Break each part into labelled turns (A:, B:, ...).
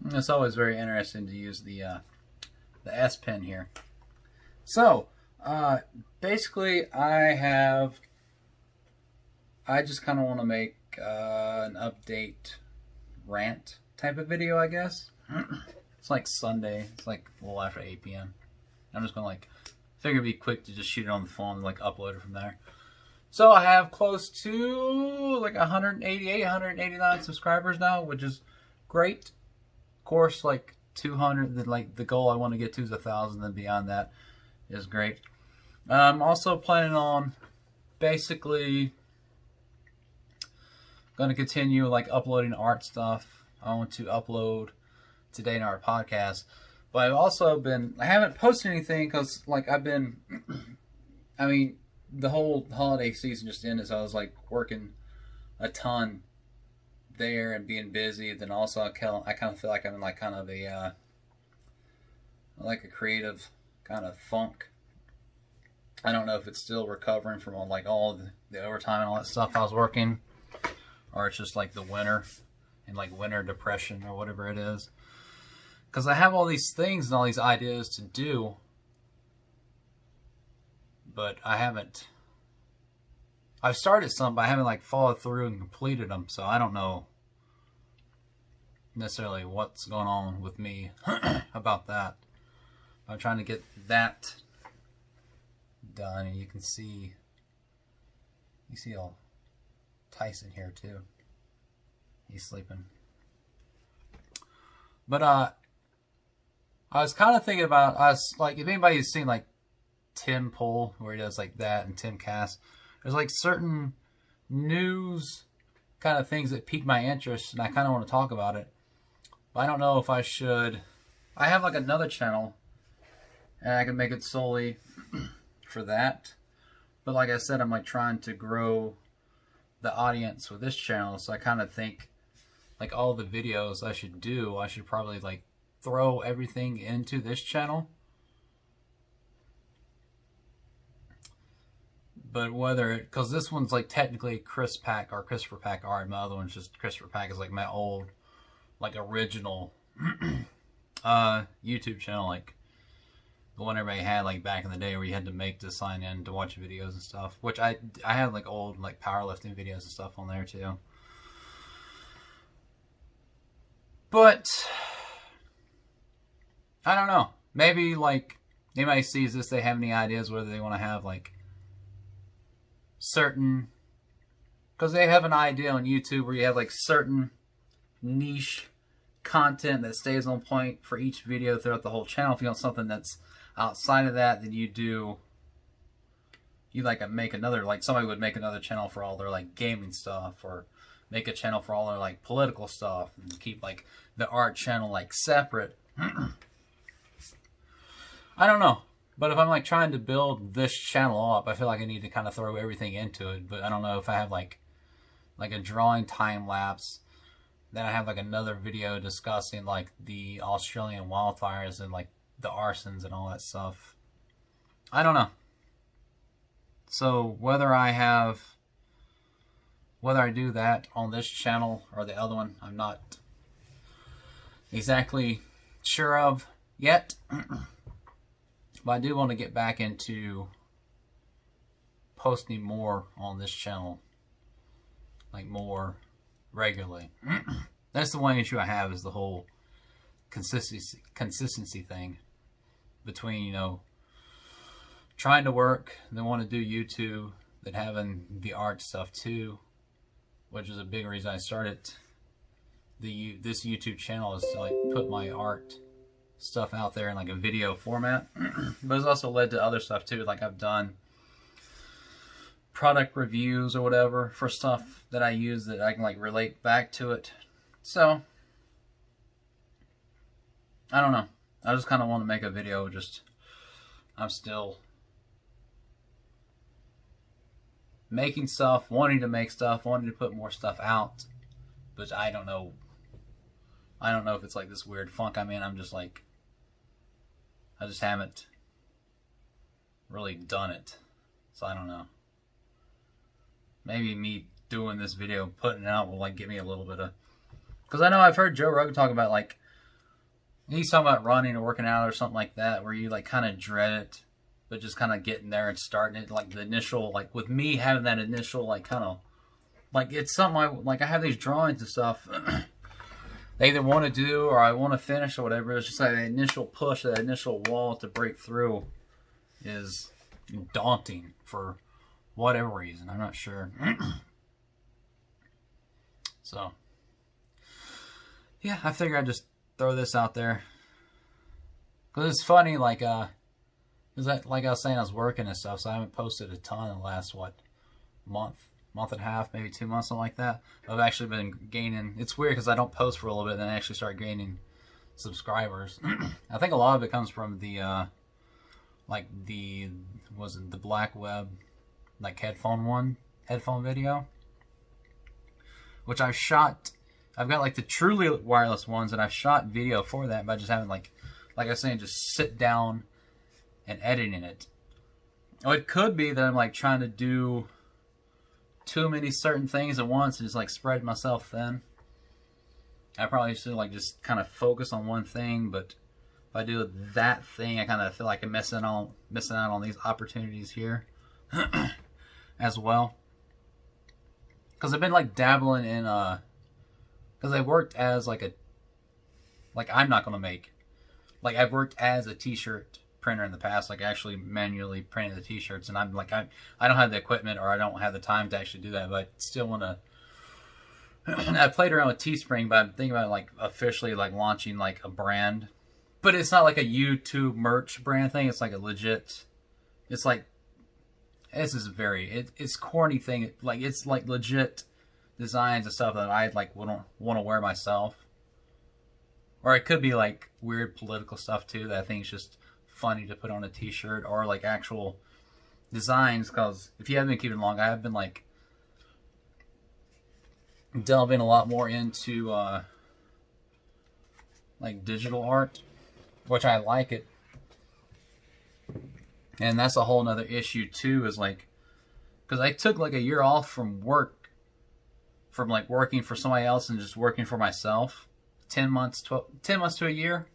A: It's always very interesting to use the S Pen here. So, basically, I just kind of want to make an update rant type of video, I guess. It's like Sunday. It's like a little after 8 p.m. I'm just gonna figure it'd be quick to just shoot it on the phone and upload it from there. So I have close to 188, 189 subscribers now, which is great. Of course, 200. The goal I want to get to is 1,000. Then beyond that is great. I'm also planning on basically going to continue uploading art stuff. I want to upload Today in Art podcast, but I haven't posted anything because I've been, I mean, the whole holiday season just ended, so I was working a ton there and being busy. Then also I kind of feel like I'm in kind of a a creative kind of funk. I don't know if it's still recovering from all the overtime and all that stuff I was working, or it's just the winter and winter depression or whatever it is. Because I have all these things and all these ideas to do, but I've started some, but I haven't followed through and completed them. So I don't know necessarily what's going on with me about that. I'm trying to get that done, and you see all Tyson here too. He's sleeping. But I was kind of thinking about if anybody's seen Tim Pool, where he does that, and Tim Cass, there's certain news kind of things that pique my interest, and I kind of want to talk about it. But I don't know if I should. I have another channel, and I can make it solely for that. But like I said, I'm trying to grow the audience with this channel, so I kind of think all the videos I should probably throw everything into this channel. But because this one's technically Chris Pack or Christopher Pack art, my other one's just Christopher Pack is my old original YouTube channel, the one everybody had back in the day, where you had to make to sign in to watch videos and stuff, which I have old powerlifting videos and stuff on there too. But I don't know. Maybe anybody sees this, they have any ideas whether they want to have certain, because they have an idea on YouTube where you have certain niche content that stays on point for each video throughout the whole channel. If you want something that's outside of that, then you make another, somebody would make another channel for all their gaming stuff, or make a channel for all their political stuff, and keep the art channel separate. I don't know. But if I'm trying to build this channel up, I feel I need to kind of throw everything into it. But I don't know if I have a drawing time lapse. Then I have another video discussing the Australian wildfires and the arsons and all that stuff. I don't know. So whether I do that on this channel or the other one, I'm not exactly sure of yet. But I do want to get back into posting more on this channel, more regularly. That's the one issue I have, is the whole consistency thing between, trying to work, then want to do YouTube, then having the art stuff too, which is a big reason I started this YouTube channel, is to put my art stuff out there in a video format. But it's also led to other stuff too. I've done product reviews or whatever for stuff that I use that I can relate back to it. So I don't know. I just kind of want to make a video. I'm still making stuff, wanting to make stuff, wanting to put more stuff out, but I don't know. I don't know if it's this weird funk I'm in. I'm just I just haven't really done it. So I don't know. Maybe me doing this video, putting it out, will give me a little bit of... Because I know I've heard Joe Rogan talk about He's talking about running or working out or something like that, where you like kind of dread it, but just kind of getting there and starting it. Like the initial, like with me having that initial, like kind of, like it's something I have these drawings and stuff. They either want to do or I want to finish or whatever. It's just like the initial push, that initial wall to break through is daunting for whatever reason. I'm not sure. So, yeah, I figure I'd just throw this out there. Because it's funny, like I was saying, I was working and stuff, so I haven't posted a ton in the last, month and a half, maybe 2 months, something like that. I've actually been gaining. It's weird because I don't post for a little bit and then I actually start gaining subscribers. I think a lot of it comes from the the black web like headphone video, which I've shot. I've got like the truly wireless ones and I've shot video for that, but I just haven't like I was saying, just sit down and editing it. Oh, it could be that I'm like trying to do too many certain things at once and just like spread myself thin. I probably should like just kind of focus on one thing, but if I do that thing, I kind of feel like I'm missing out on these opportunities here as well. Because I've been like dabbling in because I worked as I'm not gonna make, like I've worked as a t-shirt printer in the past, like actually manually printing the t-shirts, and I'm like I don't have the equipment or I don't have the time to actually do that, but I still want to. I played around with Teespring, but I'm thinking about like officially like launching like a brand, but it's not like a YouTube merch brand thing. It's like a legit. It's like this is it's corny thing. Like it's like legit designs and stuff that I like wouldn't want to wear myself, or it could be like weird political stuff too that I think is just funny to put on a t-shirt, or like actual designs. Because if you haven't been keeping long, I have been like delving a lot more into like digital art, which I like it. And that's a whole nother issue too, is like, because I took like a year off from work, from like working for somebody else and just working for myself, 10 months to a year,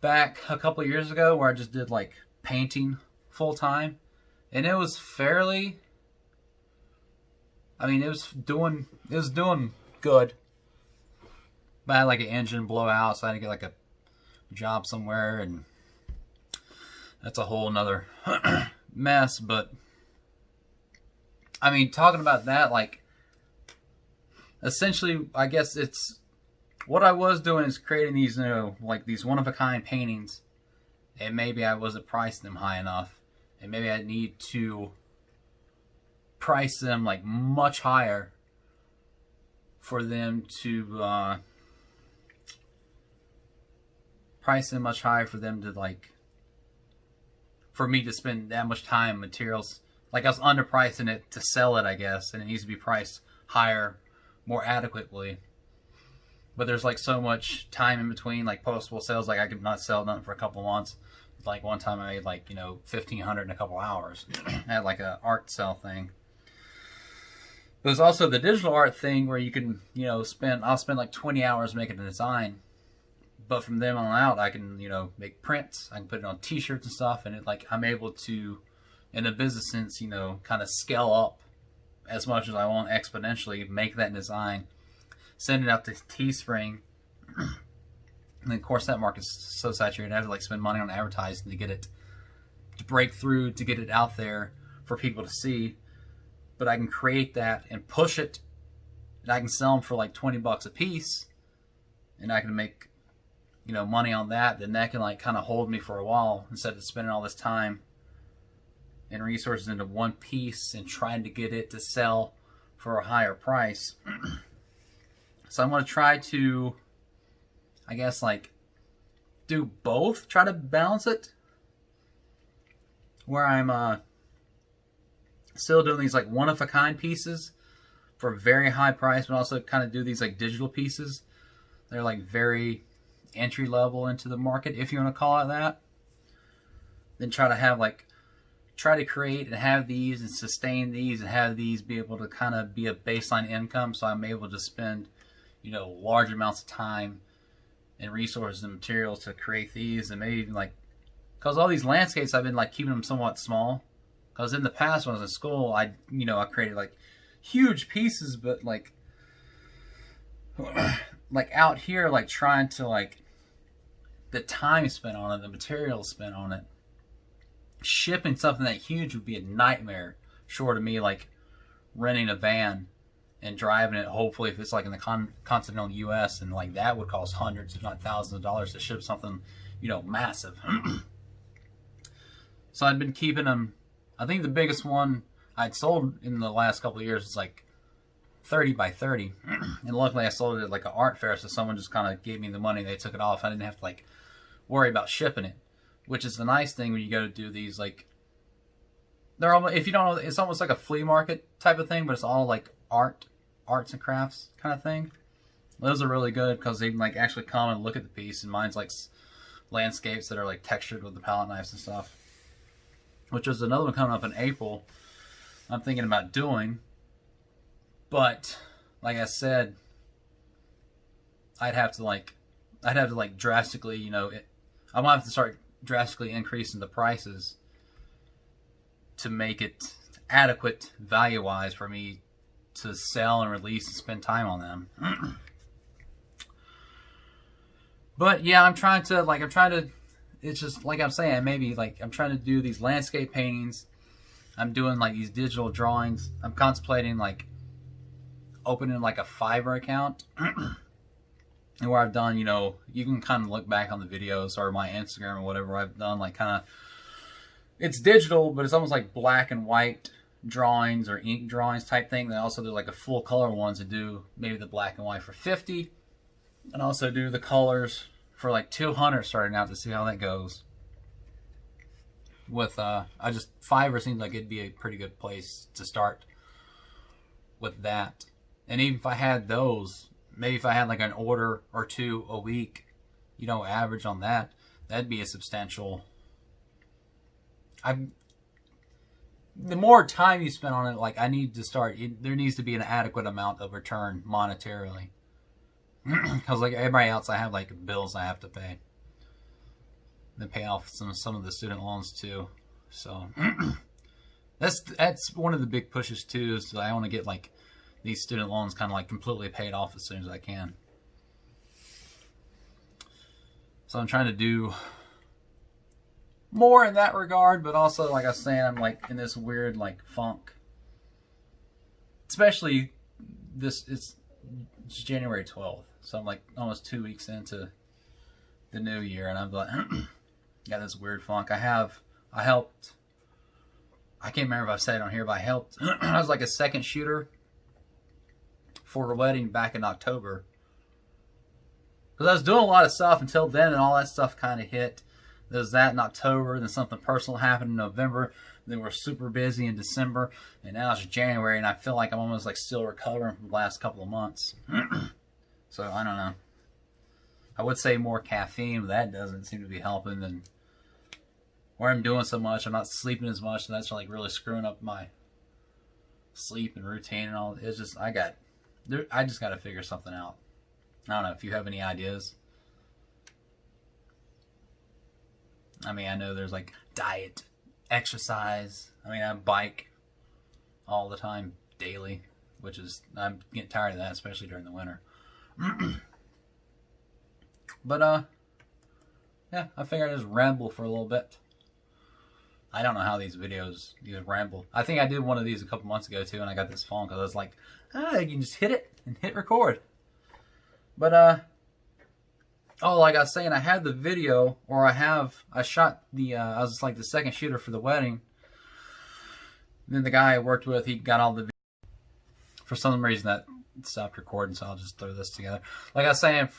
A: back a couple of years ago, where I just did like painting full time, and it was fairly, I mean, it was doing good, but I had like an engine blowout, so I had to get like a job somewhere, and that's a whole nother mess. But I mean, talking about that, like essentially, I guess it's what I was doing is creating these, like these one-of-a-kind paintings, and maybe I wasn't pricing them high enough, and maybe I need to price them like much higher for them to like, for me to spend that much time, materials. Like I was underpricing it to sell it, I guess, and it needs to be priced higher, more adequately. But there's like so much time in between, like postable sales. Like I could not sell nothing for a couple months. Like one time I made like, $1,500 in a couple hours. I had like a art sale thing. There's also the digital art thing where you can, I'll spend like 20 hours making a design. But from then on out, I can, make prints. I can put it on t-shirts and stuff. And I'm able to, in a business sense, kind of scale up as much as I want exponentially, make that design, send it out to Teespring. And then, of course, that market's so saturated, I have to like spend money on advertising to get it to break through, to get it out there for people to see. But I can create that and push it, and I can sell them for like $20 a piece, and I can make, money on that. Then that can like kind of hold me for a while instead of spending all this time and resources into one piece and trying to get it to sell for a higher price. So I'm going to try to, I guess, like do both, try to balance it, where I'm still doing these like one-of-a-kind pieces for a very high price, but also kind of do these like digital pieces. They're like very entry level into the market, if you want to call it that. Then try to create and have these and sustain these and have these be able to kind of be a baseline income, so I'm able to spend, large amounts of time and resources and materials to create these, and maybe even like, because all these landscapes I've been like keeping them somewhat small. Because in the past when I was in school, I created like huge pieces, but like out here, like trying to like the time spent on it, the materials spent on it, shipping something that huge would be a nightmare. Short of me like renting a van and driving it, hopefully if it's like in the continental US, and like that would cost hundreds if not thousands of dollars to ship something, massive. So I've been keeping them. I think the biggest one I'd sold in the last couple of years was like 30 by 30, and luckily I sold it at like an art fair, so someone just kind of gave me the money, they took it off, I didn't have to like worry about shipping it, which is the nice thing when you go to do these. Like, they're almost, if you don't know, it's almost like a flea market type of thing, but it's all like arts and crafts kind of thing. Those are really good because they can like actually come and look at the piece, and mine's like landscapes that are like textured with the palette knives and stuff, which is another one coming up in April I'm thinking about doing. But like I said, I'd have to like drastically, I might have to start drastically increasing the prices to make it adequate value-wise for me to sell and release and spend time on them. But yeah, I'm trying to, it's just like I'm saying, maybe like I'm trying to do these landscape paintings. I'm doing like these digital drawings. I'm contemplating like opening like a Fiverr account. And where I've done, you can kind of look back on the videos or my Instagram or whatever I've done, like kind of, it's digital, but it's almost like black and white drawings or ink drawings type thing. They also do like a full color ones and do maybe the black and white for 50, and also do the colors for like 200 starting out, to see how that goes. With Fiverr seems like it'd be a pretty good place to start with that. And even if I had those, maybe if I had like an order or two a week, average on that, that'd be a substantial. The more time you spend on it, like I need to start, there needs to be an adequate amount of return monetarily. Because like everybody else, I have like bills I have to pay. Then pay off some of the student loans too. So that's one of the big pushes too, is I want to get like these student loans kind of like completely paid off as soon as I can. So I'm trying to do more in that regard, but also like I was saying, I'm like in this weird like funk. Especially it's January 12th, so I'm like almost 2 weeks into the new year, and I'm like got this weird funk. I helped, I can't remember if I said it on here, but I helped I was like a second shooter for a wedding back in October, because I was doing a lot of stuff until then, and all that stuff kind of hit. There's that in October, then something personal happened in November, then we're super busy in December, and now it's January, and I feel like I'm almost like still recovering from the last couple of months. So I don't know, I would say more caffeine, but that doesn't seem to be helping. And where I'm doing so much, I'm not sleeping as much, and that's like really screwing up my sleep and routine and all. It's just I just got to figure something out. I don't know if you have any ideas. I mean, I know there's like diet, exercise. I mean, I bike all the time, daily, which is, I'm getting tired of that, especially during the winter. But yeah, I figured I'd just ramble for a little bit. I don't know how these ramble. I think I did one of these a couple months ago too, and I got this phone because I was like, you can just hit it and hit record. But oh, like I was saying, I had the video, or I shot the, I was like the second shooter for the wedding. And then the guy I worked with, he got all the video. For some reason that stopped recording, so I'll just throw this together. Like I was saying,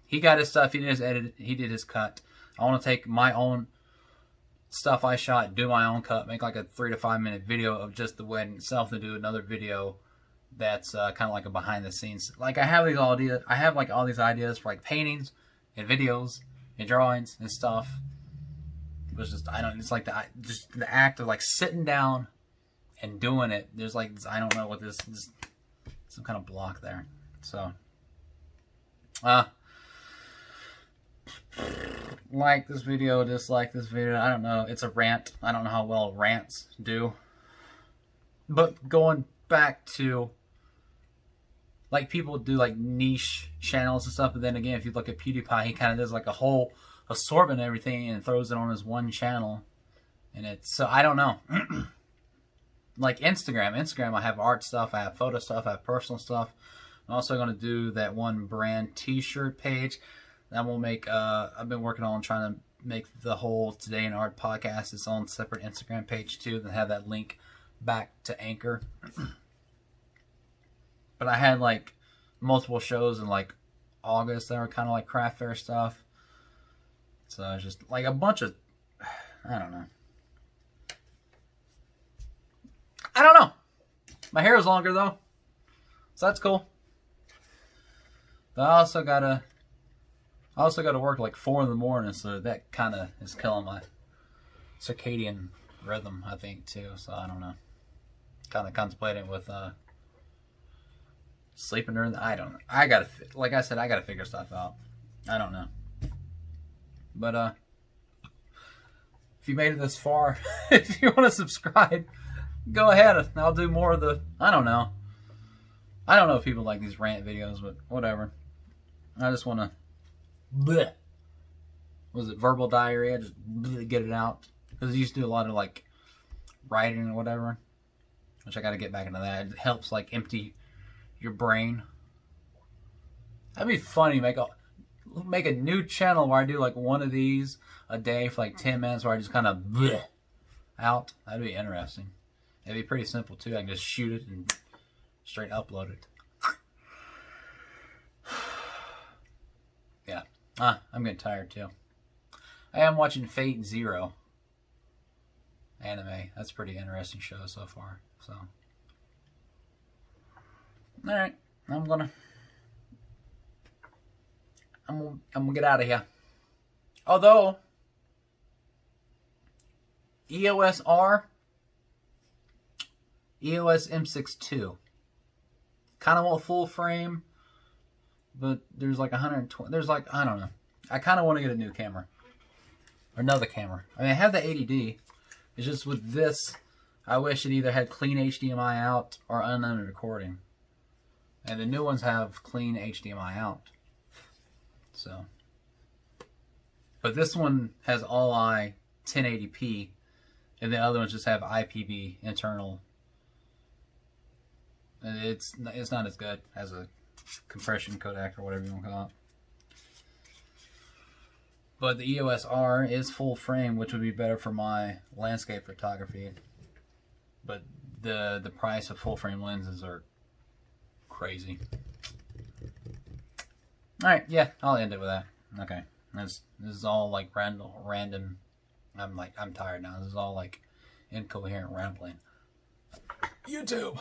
A: he got his stuff, he did his edit, he did his cut. I want to take my own stuff I shot, do my own cut, make like a 3 to 5 minute video of just the wedding itself, and do another video that's kind of like a behind the scenes. Like I have like all these ideas for like paintings and videos and drawings and stuff. It was just, it's like just the act of like sitting down and doing it. There's like, I don't know what this is, some kind of block there. So like this video, dislike this video. I don't know. It's a rant. I don't know how well rants do. But going back to, like, people do like niche channels and stuff, but then again, if you look at PewDiePie, he kind of does like a whole assortment of everything and throws it on his one channel. And it's, so I don't know. Like Instagram, I have art stuff, I have photo stuff, I have personal stuff. I'm also going to do that one brand t-shirt page. That will make, I've been working on trying to make the whole Today in Art podcast its own separate Instagram page too, then have that link back to Anchor. But I had like multiple shows in like August that were kind of like craft fair stuff. So it's just like a bunch of, I don't know. My hair is longer though, so that's cool. But I also gotta work like 4 in the morning, so that kind of is killing my circadian rhythm, I think, too. So I don't know. Kind of contemplating with sleeping during the. I don't know. I gotta, like I said, I gotta figure stuff out. I don't know. But if you made it this far, if you want to subscribe, go ahead. I'll do more of the. I don't know. I don't know if people like these rant videos, but whatever. I just want to. Bleh. Was it verbal diarrhea? Just bleh, get it out. Because I used to do a lot of like writing or whatever, which I got to get back into that. It helps like empty your brain. That'd be funny. Make a new channel where I do like one of these a day for like 10 minutes, where I just kind of bleh out. That'd be interesting. It'd be pretty simple too. I can just shoot it and straight upload it. Yeah. I'm getting tired too. I am watching Fate Zero anime. That's a pretty interesting show so far. So, all right, I'm gonna get out of here. Although EOS M6 II, kind of want full frame, but there's like 120. There's like, I don't know. I kind of want to get a new camera, or another camera. I mean, I have the 80D. It's just with this, I wish it either had clean HDMI out or unlimited recording. And the new ones have clean HDMI out. So, but this one has all-eye 1080p, and the other ones just have IPB internal. And it's not as good as a compression codec or whatever you want to call it. But the EOS R is full frame, which would be better for my landscape photography. But the price of full frame lenses are crazy. Alright, yeah, I'll end it with that. Okay. This is all like random. I'm tired now. This is all like incoherent rambling. YouTube.